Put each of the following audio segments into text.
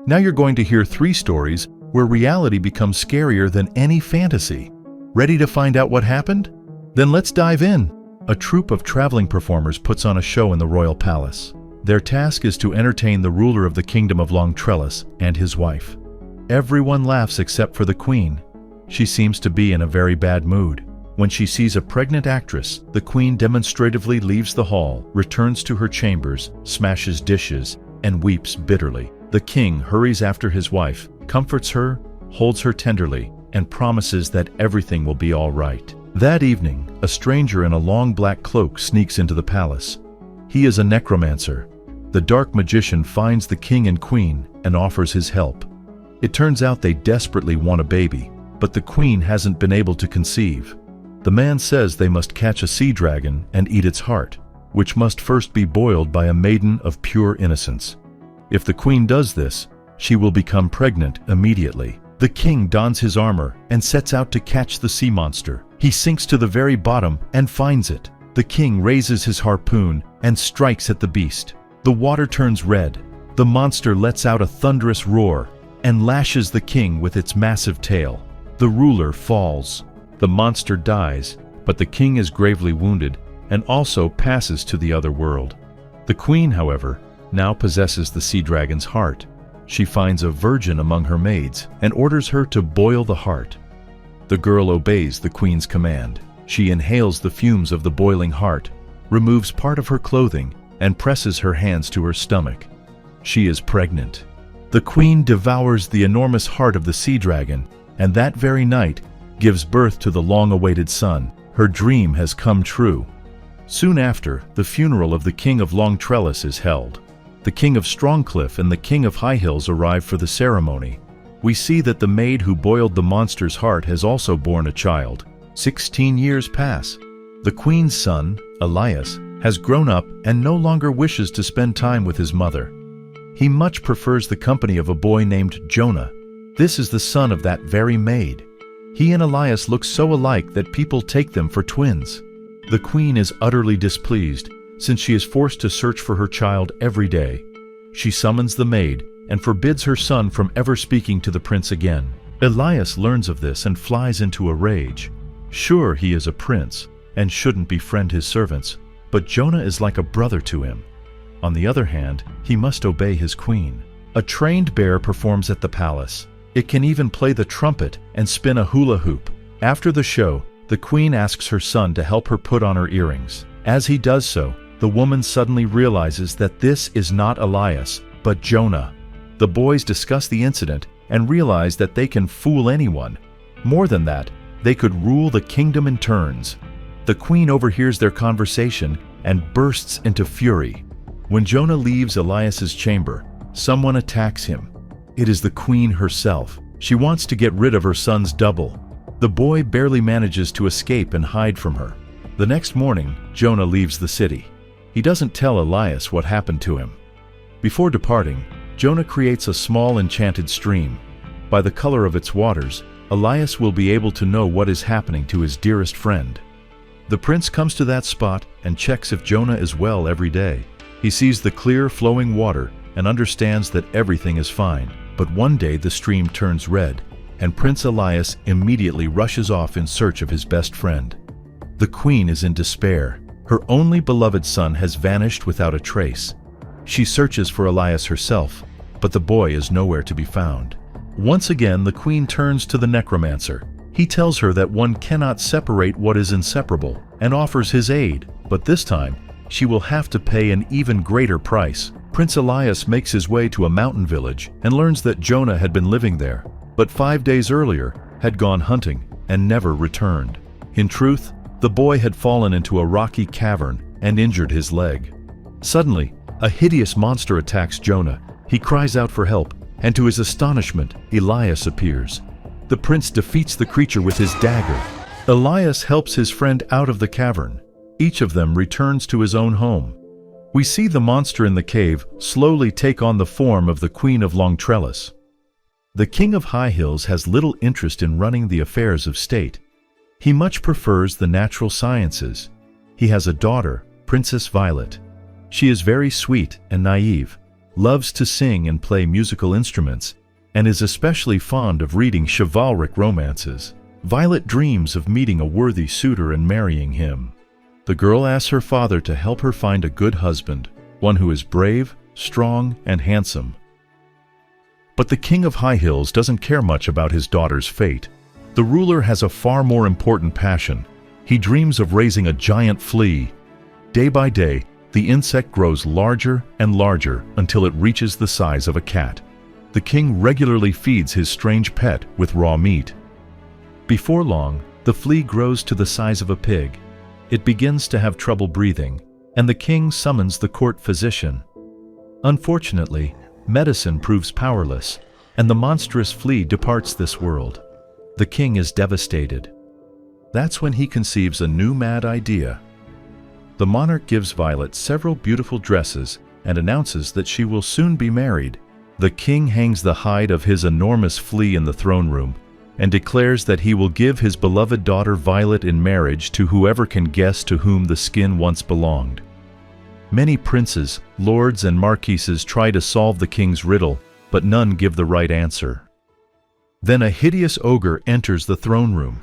Now you're going to hear 3 stories where reality becomes scarier than any fantasy. Ready to find out what happened? Then let's dive in. A troupe of traveling performers puts on a show in the royal palace. Their task is to entertain the ruler of the kingdom of Long Trellis and his wife. Everyone laughs except for the queen. She seems to be in a very bad mood. When she sees a pregnant actress, the queen demonstratively leaves the hall, returns to her chambers, smashes dishes, and weeps bitterly. The king hurries after his wife, comforts her, holds her tenderly, and promises that everything will be all right. That evening, a stranger in a long black cloak sneaks into the palace. He is a necromancer. The dark magician finds the king and queen and offers his help. It turns out they desperately want a baby, but the queen hasn't been able to conceive. The man says they must catch a sea dragon and eat its heart, which must first be boiled by a maiden of pure innocence. If the queen does this, she will become pregnant immediately. The king dons his armor and sets out to catch the sea monster. He sinks to the very bottom and finds it. The king raises his harpoon and strikes at the beast. The water turns red. The monster lets out a thunderous roar and lashes the king with its massive tail. The ruler falls. The monster dies, but the king is gravely wounded and also passes to the other world. The queen, however, now possesses the sea dragon's heart. She finds a virgin among her maids and orders her to boil the heart. The girl obeys the queen's command. She inhales the fumes of the boiling heart, removes part of her clothing, and presses her hands to her stomach. She is pregnant. The queen devours the enormous heart of the sea dragon, and that very night gives birth to the long-awaited son. Her dream has come true. Soon after, the funeral of the king of Long Trellis is held. The king of Strongcliff and the king of High Hills arrive for the ceremony. We see that the maid who boiled the monster's heart has also borne a child. 16 years pass. The queen's son, Elias, has grown up and no longer wishes to spend time with his mother. He much prefers the company of a boy named Jonah. This is the son of that very maid. He and Elias look so alike that people take them for twins. The queen is utterly displeased, since she is forced to search for her child every day. She summons the maid and forbids her son from ever speaking to the prince again. Elias learns of this and flies into a rage. Sure, he is a prince and shouldn't befriend his servants, but Jonah is like a brother to him. On the other hand, he must obey his queen. A trained bear performs at the palace. It can even play the trumpet and spin a hula hoop. After the show, the queen asks her son to help her put on her earrings. As he does so, the woman suddenly realizes that this is not Elias, but Jonah. The boys discuss the incident and realize that they can fool anyone. More than that, they could rule the kingdom in turns. The queen overhears their conversation and bursts into fury. When Jonah leaves Elias's chamber, someone attacks him. It is the queen herself. She wants to get rid of her son's double. The boy barely manages to escape and hide from her. The next morning, Jonah leaves the city. He doesn't tell Elias what happened to him. Before departing, Jonah creates a small enchanted stream. By the color of its waters, Elias will be able to know what is happening to his dearest friend. The prince comes to that spot and checks if Jonah is well every day. He sees the clear, flowing water and understands that everything is fine. But one day the stream turns red, and Prince Elias immediately rushes off in search of his best friend. The queen is in despair. Her only beloved son has vanished without a trace. She searches for Elias herself, but the boy is nowhere to be found. Once again, the queen turns to the necromancer. He tells her that one cannot separate what is inseparable and offers his aid, but this time, she will have to pay an even greater price. Prince Elias makes his way to a mountain village and learns that Jonah had been living there, but 5 days earlier had gone hunting and never returned. In truth, the boy had fallen into a rocky cavern and injured his leg. Suddenly, a hideous monster attacks Jonah. He cries out for help, and to his astonishment, Elias appears. The prince defeats the creature with his dagger. Elias helps his friend out of the cavern. Each of them returns to his own home. We see the monster in the cave slowly take on the form of the Queen of Long Trellis. The King of High Hills has little interest in running the affairs of state. He much prefers the natural sciences. He has a daughter, Princess Violet. She is very sweet and naive, loves to sing and play musical instruments, and is especially fond of reading chivalric romances. Violet dreams of meeting a worthy suitor and marrying him. The girl asks her father to help her find a good husband, one who is brave, strong, and handsome. But the King of High Hills doesn't care much about his daughter's fate. The ruler has a far more important passion. He dreams of raising a giant flea. Day by day, the insect grows larger and larger until it reaches the size of a cat. The king regularly feeds his strange pet with raw meat. Before long, the flea grows to the size of a pig. It begins to have trouble breathing, and the king summons the court physician. Unfortunately, medicine proves powerless, and the monstrous flea departs this world. The king is devastated. That's when he conceives a new mad idea. The monarch gives Violet several beautiful dresses and announces that she will soon be married. The king hangs the hide of his enormous flea in the throne room and declares that he will give his beloved daughter Violet in marriage to whoever can guess to whom the skin once belonged. Many princes, lords, and marquises try to solve the king's riddle, but none give the right answer. Then a hideous ogre enters the throne room.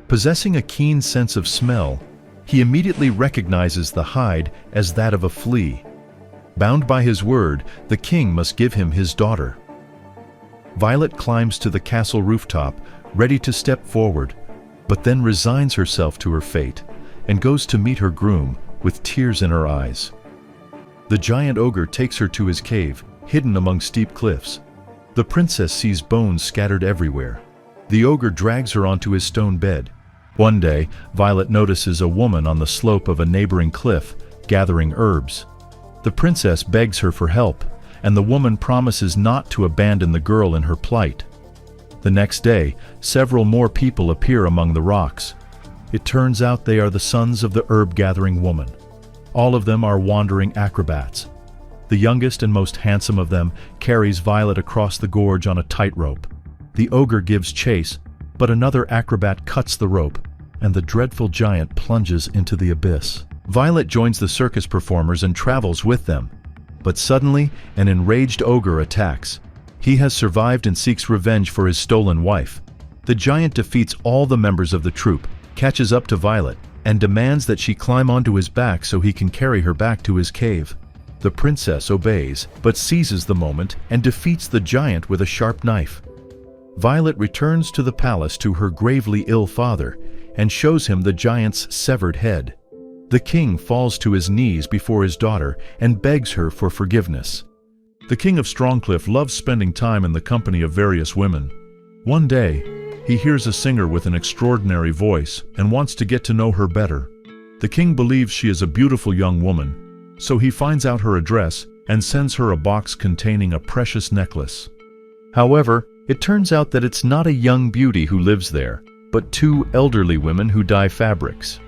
Possessing a keen sense of smell, he immediately recognizes the hide as that of a flea. Bound by his word, the king must give him his daughter. Violet climbs to the castle rooftop, ready to step forward, but then resigns herself to her fate and goes to meet her groom with tears in her eyes. The giant ogre takes her to his cave, hidden among steep cliffs. The princess sees bones scattered everywhere. The ogre drags her onto his stone bed. One day, Violet notices a woman on the slope of a neighboring cliff, gathering herbs. The princess begs her for help, and the woman promises not to abandon the girl in her plight. The next day, several more people appear among the rocks. It turns out they are the sons of the herb-gathering woman. All of them are wandering acrobats. The youngest and most handsome of them carries Violet across the gorge on a tightrope. The ogre gives chase, but another acrobat cuts the rope, and the dreadful giant plunges into the abyss. Violet joins the circus performers and travels with them. But suddenly, an enraged ogre attacks. He has survived and seeks revenge for his stolen wife. The giant defeats all the members of the troupe, catches up to Violet, and demands that she climb onto his back so he can carry her back to his cave. The princess obeys, but seizes the moment and defeats the giant with a sharp knife. Violet returns to the palace to her gravely ill father and shows him the giant's severed head. The king falls to his knees before his daughter and begs her for forgiveness. The king of Strongcliff loves spending time in the company of various women. One day, he hears a singer with an extraordinary voice and wants to get to know her better. The king believes she is a beautiful young woman, so he finds out her address and sends her a box containing a precious necklace. However, it turns out that it's not a young beauty who lives there, but two elderly women who dye fabrics.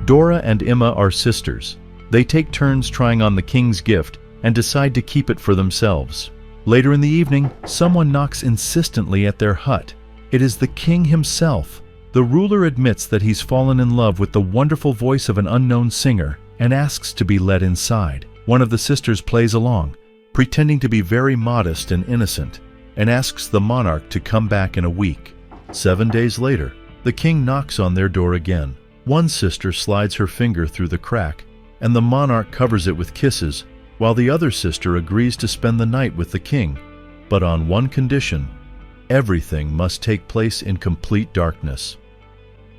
Dora and Emma are sisters. They take turns trying on the king's gift and decide to keep it for themselves. Later in the evening, someone knocks insistently at their hut. It is the king himself. The ruler admits that he's fallen in love with the wonderful voice of an unknown singer and asks to be let inside. One of the sisters plays along, pretending to be very modest and innocent, and asks the monarch to come back in a week. 7 days later, the king knocks on their door again. One sister slides her finger through the crack, and the monarch covers it with kisses, while the other sister agrees to spend the night with the king, but on one condition: everything must take place in complete darkness.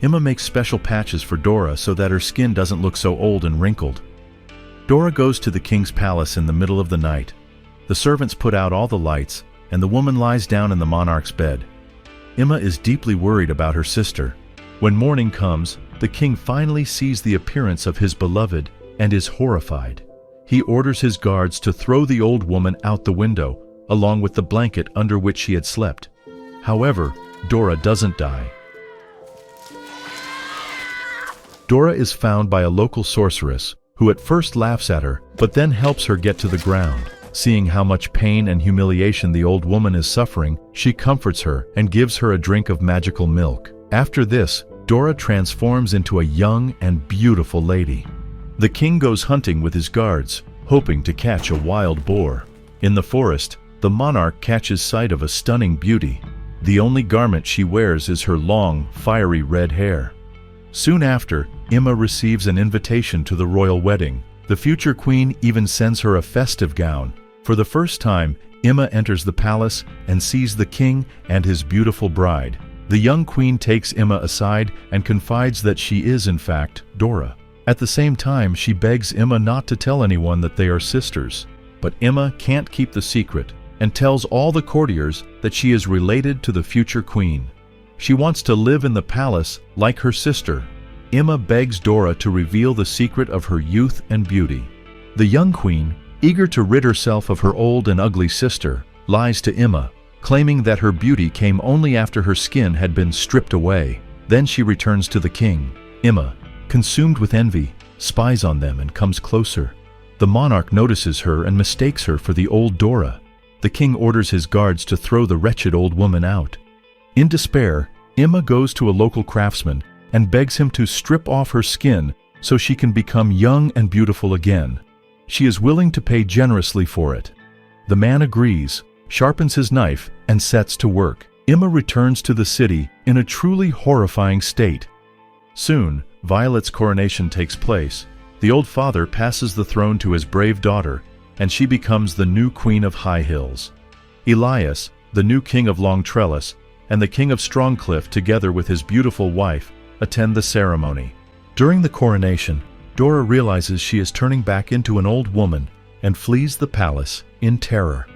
Emma makes special patches for Dora so that her skin doesn't look so old and wrinkled. Dora goes to the king's palace in the middle of the night. The servants put out all the lights, and the woman lies down in the monarch's bed. Emma is deeply worried about her sister. When morning comes, the king finally sees the appearance of his beloved and is horrified. He orders his guards to throw the old woman out the window, along with the blanket under which she had slept. However, Dora doesn't die. Dora is found by a local sorceress, who at first laughs at her, but then helps her get to the ground. Seeing how much pain and humiliation the old woman is suffering, she comforts her and gives her a drink of magical milk. After this, Dora transforms into a young and beautiful lady. The king goes hunting with his guards, hoping to catch a wild boar. In the forest, the monarch catches sight of a stunning beauty. The only garment she wears is her long, fiery red hair. Soon after, Emma receives an invitation to the royal wedding. The future queen even sends her a festive gown. For the first time, Emma enters the palace and sees the king and his beautiful bride. The young queen takes Emma aside and confides that she is, in fact, Dora. At the same time, she begs Emma not to tell anyone that they are sisters. But Emma can't keep the secret and tells all the courtiers that she is related to the future queen. She wants to live in the palace like her sister. Emma begs Dora to reveal the secret of her youth and beauty. The young queen, eager to rid herself of her old and ugly sister, lies to Emma, claiming that her beauty came only after her skin had been stripped away. Then she returns to the king. Emma, consumed with envy, spies on them and comes closer. The monarch notices her and mistakes her for the old Dora. The king orders his guards to throw the wretched old woman out. In despair, Emma goes to a local craftsman and begs him to strip off her skin so she can become young and beautiful again. She is willing to pay generously for it. The man agrees, sharpens his knife, and sets to work. Emma returns to the city in a truly horrifying state. Soon, Violet's coronation takes place. The old father passes the throne to his brave daughter, and she becomes the new queen of High Hills. Elias, the new king of Long Trellis, and the king of Strongcliff, together with his beautiful wife, attend the ceremony. During the coronation, Dora realizes she is turning back into an old woman and flees the palace in terror.